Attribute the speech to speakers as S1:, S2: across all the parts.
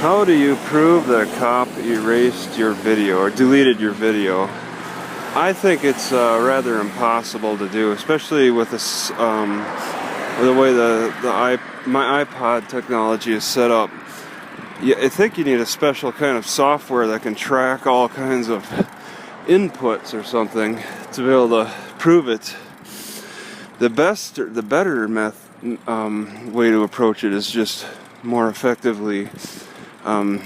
S1: How do you prove that a cop erased your video or deleted your video? I think it's rather impossible to do, especially with this, the way my iPod technology is set up. I think you need a special kind of software that can track all kinds of inputs or something to be able to prove it. The better way to approach it is just more effectively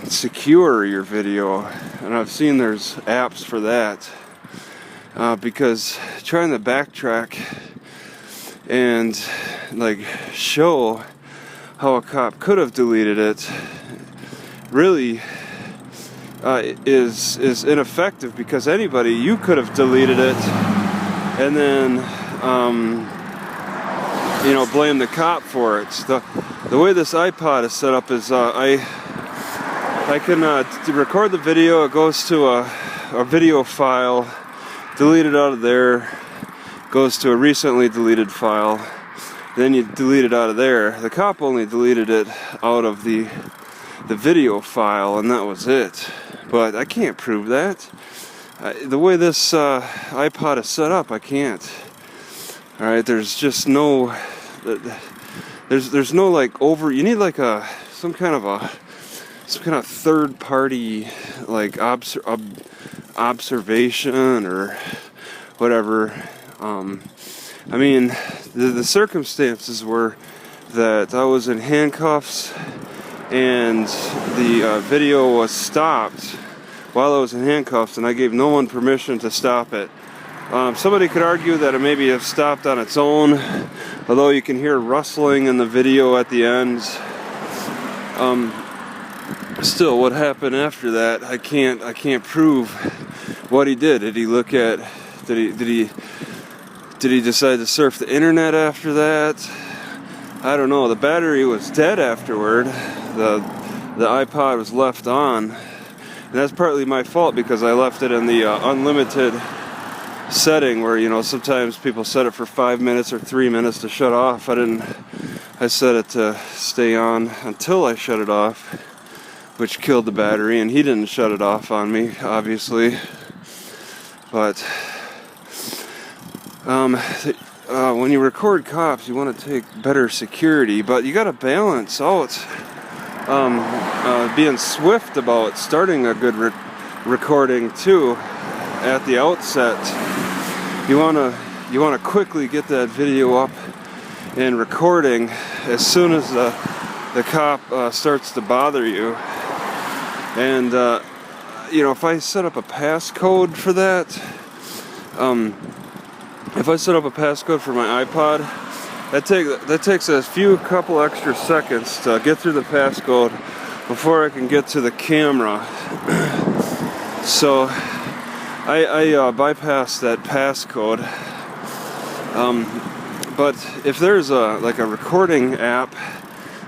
S1: secure your video, and I've seen there's apps for that, because trying to backtrack and like show how a cop could have deleted it really is ineffective, because you could have deleted it and then blame the cop for it. The way this iPod is set up is I can record the video. It goes to a video file, delete it out of there, goes to a recently deleted file, then you delete it out of there. The cop only deleted it out of the video file, and that was it. But I can't prove that. The way this iPod is set up, I can't. Alright, there's just no... There's no like you need like some kind of third party like observation or whatever. I mean, the circumstances were that I was in handcuffs and the video was stopped while I was in handcuffs, and I gave no one permission to stop it. Somebody could argue that it maybe have stopped on its own, although you can hear rustling in the video at the end. Still, what happened after that, I can't prove what he did. Did he look at? Did he decide to surf the internet after that? I don't know. The battery was dead afterward. The iPod was left on, and that's partly my fault because I left it in the unlimited setting where, sometimes people set it for 5 minutes or 3 minutes to shut off. I set it to stay on until I shut it off, which killed the battery, and he didn't shut it off on me, obviously. But when you record cops, you want to take better security, but you got to balance out being swift about starting a good recording too at the outset. You want to quickly get that video up and recording as soon as the cop starts to bother you. And if I set up a passcode for that, if I set up a passcode for my iPod, that takes a couple extra seconds to get through the passcode before I can get to the camera. So I bypass that passcode. But if there's a recording app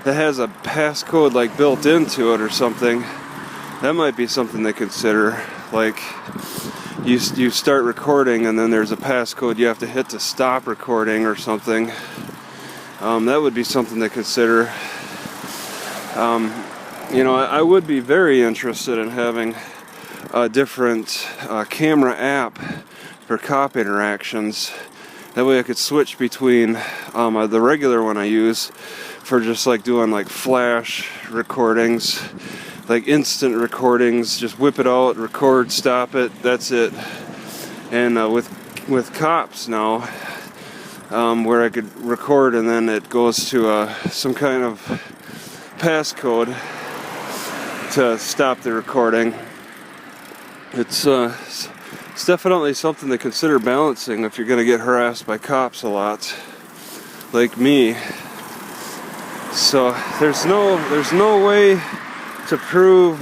S1: that has a passcode like built into it or something, that might be something to consider. Like you start recording and then there's a passcode you have to hit to stop recording or something. That would be something to consider. I would be very interested in having a different camera app for cop interactions. That way I could switch between the regular one I use for just like doing like flash recordings, like instant recordings, just whip it out, record, stop it, that's it. And with cops now, where I could record and then it goes to some kind of passcode to stop the recording. It's definitely something to consider balancing if you're going to get harassed by cops a lot, like me. So there's no way to prove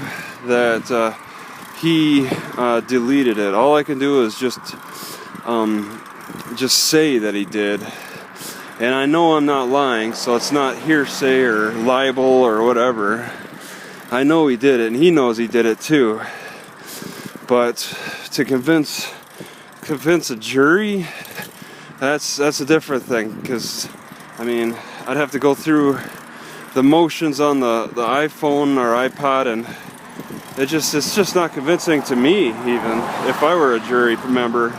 S1: that he deleted it. All I can do is just say that he did, and I know I'm not lying, so it's not hearsay or libel or whatever. I know he did it, and he knows he did it too. But to convince a jury, that's a different thing, because I'd have to go through the motions on the iPhone or iPod, and it's just not convincing to me, even if I were a jury member.